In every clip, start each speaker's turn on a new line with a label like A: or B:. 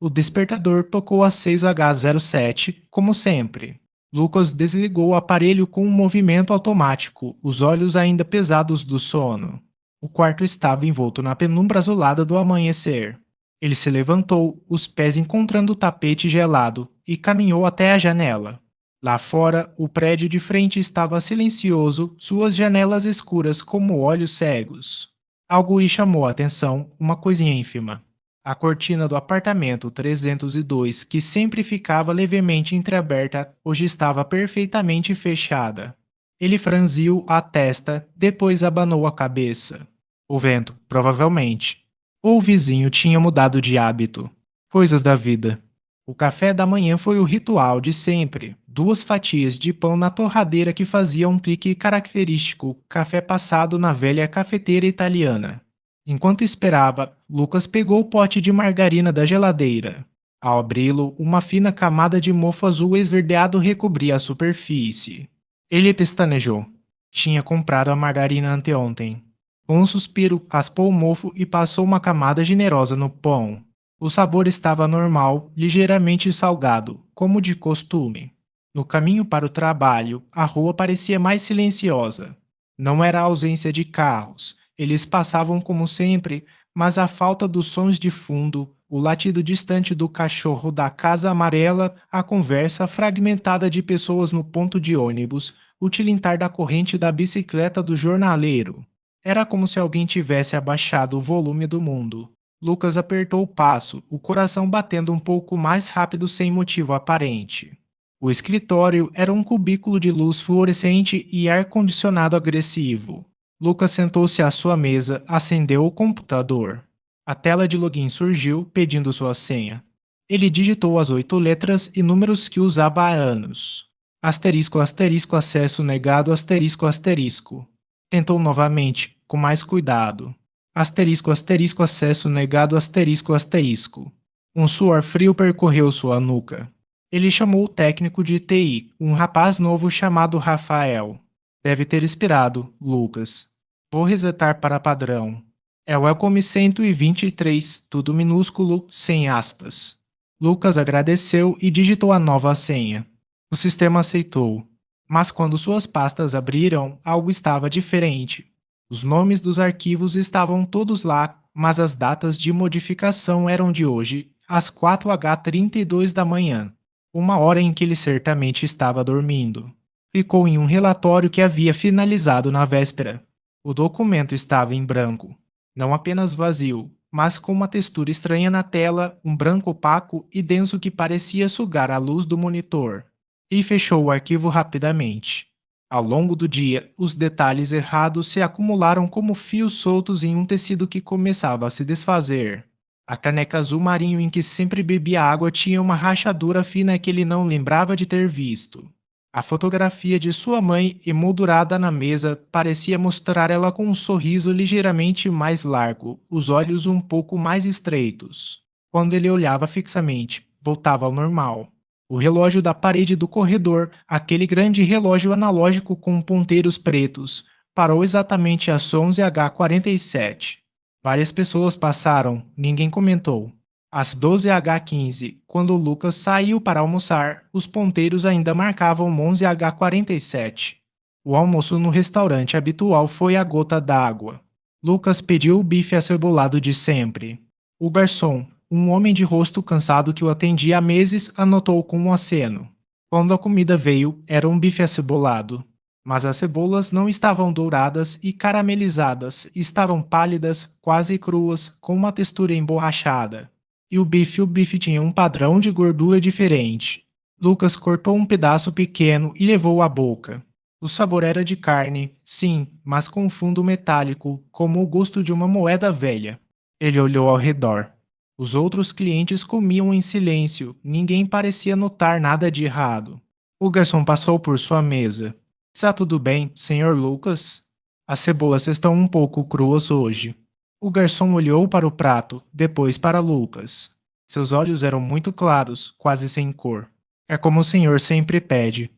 A: O despertador tocou às 6h07, como sempre. Lucas desligou o aparelho com um movimento automático, os olhos ainda pesados do sono. O quarto estava envolto na penumbra azulada do amanhecer. Ele se levantou, os pés encontrando o tapete gelado, e caminhou até a janela. Lá fora, o prédio de frente estava silencioso, suas janelas escuras como olhos cegos. Algo lhe chamou a atenção, uma coisinha ínfima. A cortina do apartamento 302, que sempre ficava levemente entreaberta, hoje estava perfeitamente fechada. Ele franziu a testa, depois abanou a cabeça. O vento, provavelmente. Ou o vizinho tinha mudado de hábito. Coisas da vida. O café da manhã foi o ritual de sempre. 2 fatias de pão na torradeira que faziam um clique característico, café passado na velha cafeteira italiana. Enquanto esperava, Lucas pegou o pote de margarina da geladeira. Ao abri-lo, uma fina camada de mofo azul esverdeado recobria a superfície. Ele pestanejou. Tinha comprado a margarina anteontem. Com um suspiro, raspou o mofo e passou uma camada generosa no pão. O sabor estava normal, ligeiramente salgado, como de costume. No caminho para o trabalho, a rua parecia mais silenciosa. Não era a ausência de carros, eles passavam como sempre, mas a falta dos sons de fundo, o latido distante do cachorro da casa amarela, a conversa fragmentada de pessoas no ponto de ônibus, o tilintar da corrente da bicicleta do jornaleiro. Era como se alguém tivesse abaixado o volume do mundo. Lucas apertou o passo, o coração batendo um pouco mais rápido sem motivo aparente. O escritório era um cubículo de luz fluorescente e ar-condicionado agressivo. Lucas sentou-se à sua mesa, acendeu o computador. A tela de login surgiu, pedindo sua senha. Ele digitou as 8 letras e números que usava há anos. Asterisco, asterisco, acesso negado, asterisco, asterisco. Tentou novamente, com mais cuidado. Asterisco, asterisco, acesso negado, asterisco, asterisco. Um suor frio percorreu sua nuca. Ele chamou o técnico de TI, um rapaz novo chamado Rafael. Deve ter expirado, Lucas. Vou resetar para padrão. É o Welcome 123, tudo minúsculo, sem aspas. Lucas agradeceu e digitou a nova senha. O sistema aceitou. Mas quando suas pastas abriram, algo estava diferente. Os nomes dos arquivos estavam todos lá, mas as datas de modificação eram de hoje, às 4h32 da manhã, uma hora em que ele certamente estava dormindo. Ficou em um relatório que havia finalizado na véspera. O documento estava em branco. Não apenas vazio, mas com uma textura estranha na tela, um branco opaco e denso que parecia sugar a luz do monitor. E fechou o arquivo rapidamente. Ao longo do dia, os detalhes errados se acumularam como fios soltos em um tecido que começava a se desfazer. A caneca azul marinho em que sempre bebia água tinha uma rachadura fina que ele não lembrava de ter visto. A fotografia de sua mãe, emoldurada na mesa, parecia mostrar ela com um sorriso ligeiramente mais largo, os olhos um pouco mais estreitos. Quando ele olhava fixamente, voltava ao normal. O relógio da parede do corredor, aquele grande relógio analógico com ponteiros pretos, parou exatamente às 11h47. Várias pessoas passaram, ninguém comentou. Às 12h15, quando Lucas saiu para almoçar, os ponteiros ainda marcavam 11h47. O almoço no restaurante habitual foi a gota d'água. Lucas pediu o bife acebolado de sempre. O garçom, um homem de rosto cansado que o atendia há meses, anotou com um aceno. Quando a comida veio, era um bife acebolado. Mas as cebolas não estavam douradas e caramelizadas, estavam pálidas, quase cruas, com uma textura emborrachada. E o bife tinha um padrão de gordura diferente. Lucas cortou um pedaço pequeno e levou à boca. O sabor era de carne, sim, mas com um fundo metálico, como o gosto de uma moeda velha. Ele olhou ao redor. Os outros clientes comiam em silêncio, ninguém parecia notar nada de errado. O garçom passou por sua mesa. Está tudo bem, Senhor Lucas? As cebolas estão um pouco cruas hoje. O garçom olhou para o prato, depois para Lucas. Seus olhos eram muito claros, quase sem cor. É como o senhor sempre pede.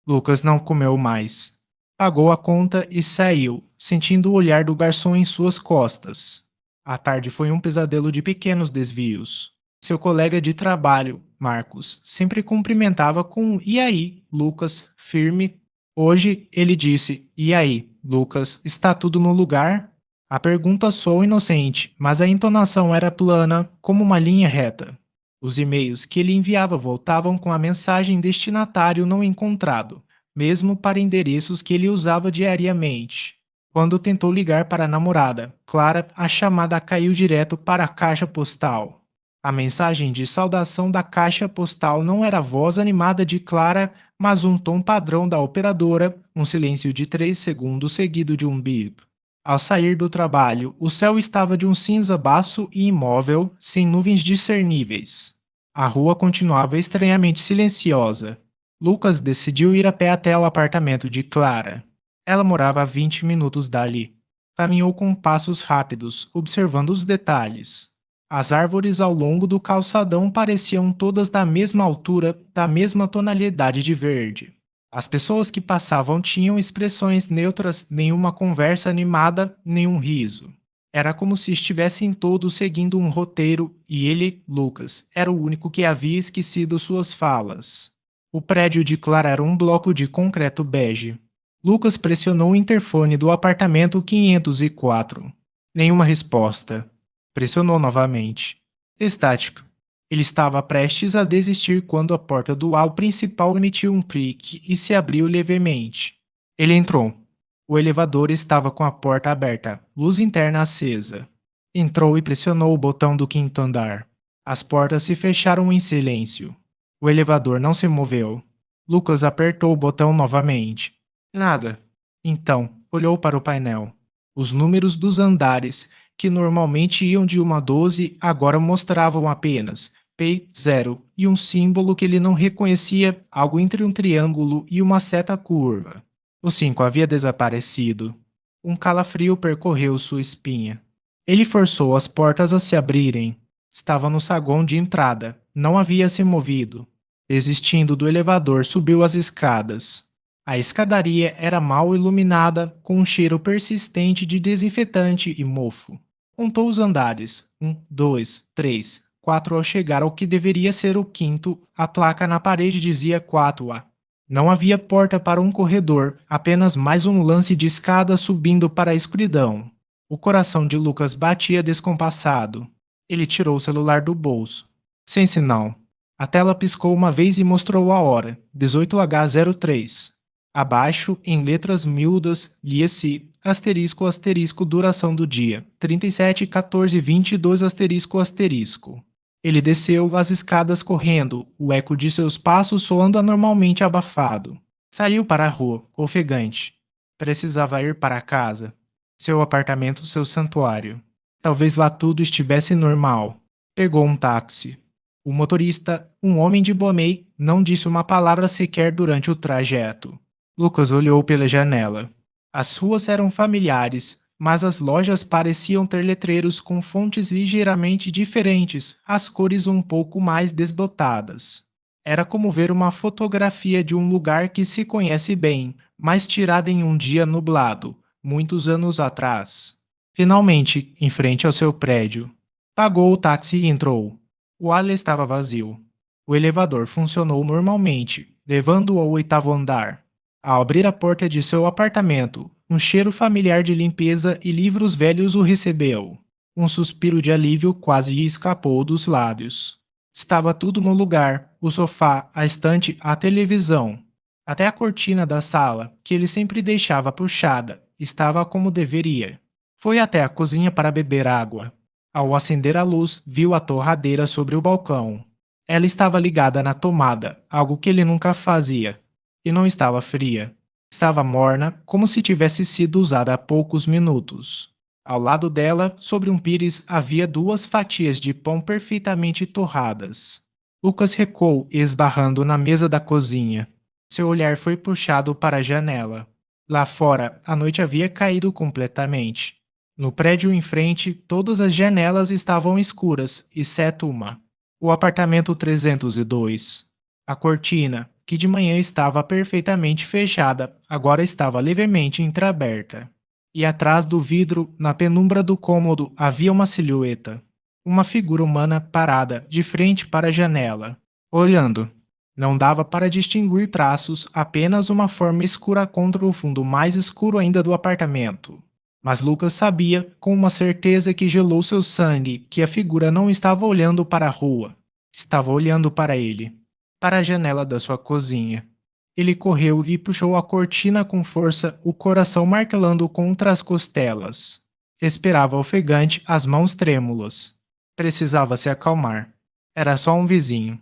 A: Lucas não comeu mais. Pagou a conta e saiu, sentindo o olhar do garçom em suas costas. A tarde foi um pesadelo de pequenos desvios. Seu colega de trabalho, Marcos, sempre cumprimentava com "E aí, Lucas?", firme. Hoje ele disse: "E aí, Lucas, está tudo no lugar?". A pergunta soou inocente, mas a entonação era plana, como uma linha reta. Os e-mails que ele enviava voltavam com a mensagem destinatário não encontrado, mesmo para endereços que ele usava diariamente. Quando tentou ligar para a namorada, Clara, a chamada caiu direto para a caixa postal. A mensagem de saudação da caixa postal não era a voz animada de Clara, mas um tom padrão da operadora, um silêncio de 3 segundos seguido de um bip. Ao sair do trabalho, o céu estava de um cinza baço e imóvel, sem nuvens discerníveis. A rua continuava estranhamente silenciosa. Lucas decidiu ir a pé até o apartamento de Clara. Ela morava a 20 minutos dali. Caminhou com passos rápidos, observando os detalhes. As árvores ao longo do calçadão pareciam todas da mesma altura, da mesma tonalidade de verde. As pessoas que passavam tinham expressões neutras, nenhuma conversa animada, nenhum riso. Era como se estivessem todos seguindo um roteiro e ele, Lucas, era o único que havia esquecido suas falas. O prédio de Clara era um bloco de concreto bege. Lucas pressionou o interfone do apartamento 504. Nenhuma resposta. Pressionou novamente. Estático. Ele estava prestes a desistir quando a porta do hall principal emitiu um clique e se abriu levemente. Ele entrou. O elevador estava com a porta aberta, luz interna acesa. Entrou e pressionou o botão do quinto andar. As portas se fecharam em silêncio. O elevador não se moveu. Lucas apertou o botão novamente. Nada. Então, olhou para o painel. Os números dos andares, que normalmente iam de 1 a 12, agora mostravam apenas P0 e um símbolo que ele não reconhecia, algo entre um triângulo e uma seta curva. O 5 havia desaparecido. Um calafrio percorreu sua espinha. Ele forçou as portas a se abrirem. Estava no saguão de entrada. Não havia se movido. Desistindo do elevador, subiu as escadas. A escadaria era mal iluminada, com um cheiro persistente de desinfetante e mofo. Contou os andares. 1, 2, 3, 4 ao chegar ao que deveria ser o quinto, a placa na parede dizia 4A. Não havia porta para um corredor, apenas mais um lance de escada subindo para a escuridão. O coração de Lucas batia descompassado. Ele tirou o celular do bolso. Sem sinal. A tela piscou uma vez e mostrou a hora, 18h03. Abaixo, em letras miúdas, lia-se asterisco asterisco duração do dia, 37, 14, 22 asterisco asterisco. Ele desceu as escadas correndo, o eco de seus passos soando anormalmente abafado. Saiu para a rua, ofegante. Precisava ir para casa. Seu apartamento, seu santuário. Talvez lá tudo estivesse normal. Pegou um táxi. O motorista, um homem de Bomei, não disse uma palavra sequer durante o trajeto. Lucas olhou pela janela. As ruas eram familiares, mas as lojas pareciam ter letreiros com fontes ligeiramente diferentes, as cores um pouco mais desbotadas. Era como ver uma fotografia de um lugar que se conhece bem, mas tirada em um dia nublado, muitos anos atrás. Finalmente, em frente ao seu prédio. Pagou o táxi e entrou. O ala estava vazio. O elevador funcionou normalmente, levando-o ao 8º andar. Ao abrir a porta de seu apartamento, um cheiro familiar de limpeza e livros velhos o recebeu. Um suspiro de alívio quase lhe escapou dos lábios. Estava tudo no lugar: o sofá, a estante, a televisão. Até a cortina da sala, que ele sempre deixava puxada, estava como deveria. Foi até a cozinha para beber água. Ao acender a luz, viu a torradeira sobre o balcão. Ela estava ligada na tomada, algo que ele nunca fazia. E não estava fria. Estava morna, como se tivesse sido usada há poucos minutos. Ao lado dela, sobre um pires, havia 2 fatias de pão perfeitamente torradas. Lucas recuou, esbarrando na mesa da cozinha. Seu olhar foi puxado para a janela. Lá fora, a noite havia caído completamente. No prédio em frente, todas as janelas estavam escuras, exceto uma. O apartamento 302. A cortina, que de manhã estava perfeitamente fechada, agora estava levemente entreaberta. E atrás do vidro, na penumbra do cômodo, havia uma silhueta. uma figura humana parada de frente para a janela, olhando. Não dava para distinguir traços, apenas uma forma escura contra o fundo mais escuro ainda do apartamento. Mas Lucas sabia, com uma certeza que gelou seu sangue, que a figura não estava olhando para a rua. Estava olhando para ele, para a janela da sua cozinha. Ele correu e puxou a cortina com força, o coração martelando contra as costelas. Esperava ofegante, as mãos trêmulas. Precisava se acalmar. Era só um vizinho.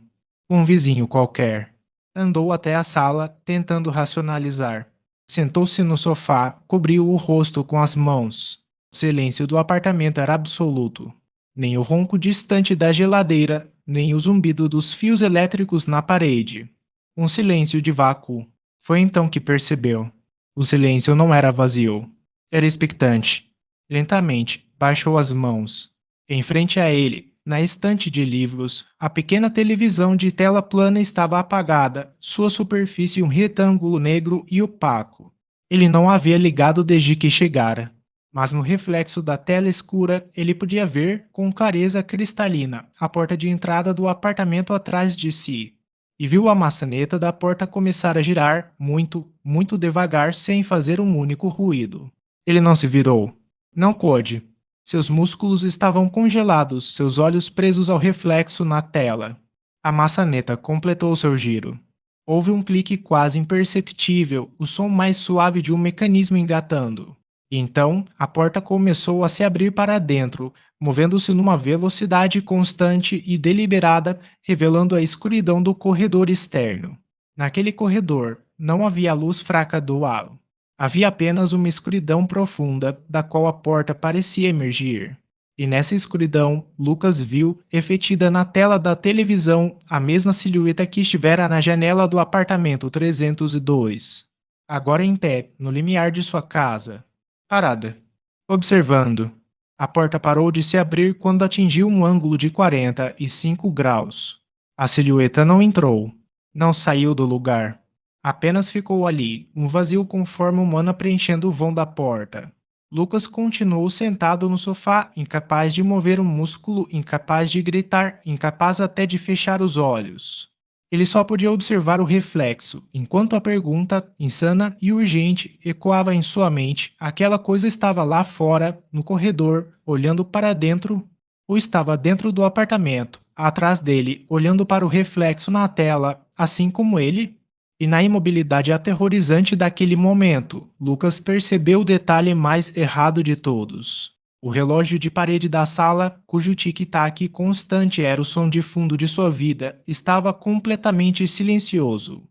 A: Um vizinho qualquer. Andou até a sala, tentando racionalizar. Sentou-se no sofá, cobriu o rosto com as mãos. O silêncio do apartamento era absoluto. Nem o ronco distante da geladeira, nem o zumbido dos fios elétricos na parede. Um silêncio de vácuo. Foi então que percebeu. O silêncio não era vazio. Era expectante. Lentamente, baixou as mãos. Em frente a ele, na estante de livros, a pequena televisão de tela plana estava apagada, sua superfície um retângulo negro e opaco. Ele não havia ligado desde que chegara, mas no reflexo da tela escura ele podia ver, com clareza cristalina, a porta de entrada do apartamento atrás de si. E viu a maçaneta da porta começar a girar, muito, muito devagar, sem fazer um único ruído. Ele não se virou. Não pôde. Seus músculos estavam congelados, seus olhos presos ao reflexo na tela. A maçaneta completou seu giro. Houve um clique quase imperceptível, o som mais suave de um mecanismo engatando. E então, a porta começou a se abrir para dentro, movendo-se numa velocidade constante e deliberada, revelando a escuridão do corredor externo. Naquele corredor, não havia luz fraca do halo. Havia apenas uma escuridão profunda, da qual a porta parecia emergir. E nessa escuridão, Lucas viu, refletida na tela da televisão, a mesma silhueta que estivera na janela do apartamento 302. Agora em pé, no limiar de sua casa. Parada. Observando. A porta parou de se abrir quando atingiu um ângulo de 45 graus. A silhueta não entrou. Não saiu do lugar. Apenas ficou ali, um vazio com forma humana preenchendo o vão da porta. Lucas continuou sentado no sofá, incapaz de mover um músculo, incapaz de gritar, incapaz até de fechar os olhos. Ele só podia observar o reflexo, enquanto a pergunta, insana e urgente, ecoava em sua mente: aquela coisa estava lá fora, no corredor, olhando para dentro, ou estava dentro do apartamento, atrás dele, olhando para o reflexo na tela, assim como ele? E na imobilidade aterrorizante daquele momento, Lucas percebeu o detalhe mais errado de todos. O relógio de parede da sala, cujo tic-tac constante era o som de fundo de sua vida, estava completamente silencioso.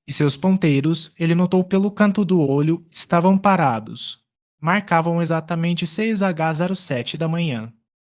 A: E seus ponteiros, ele notou pelo canto do olho, estavam parados. Marcavam exatamente 6h07 da manhã.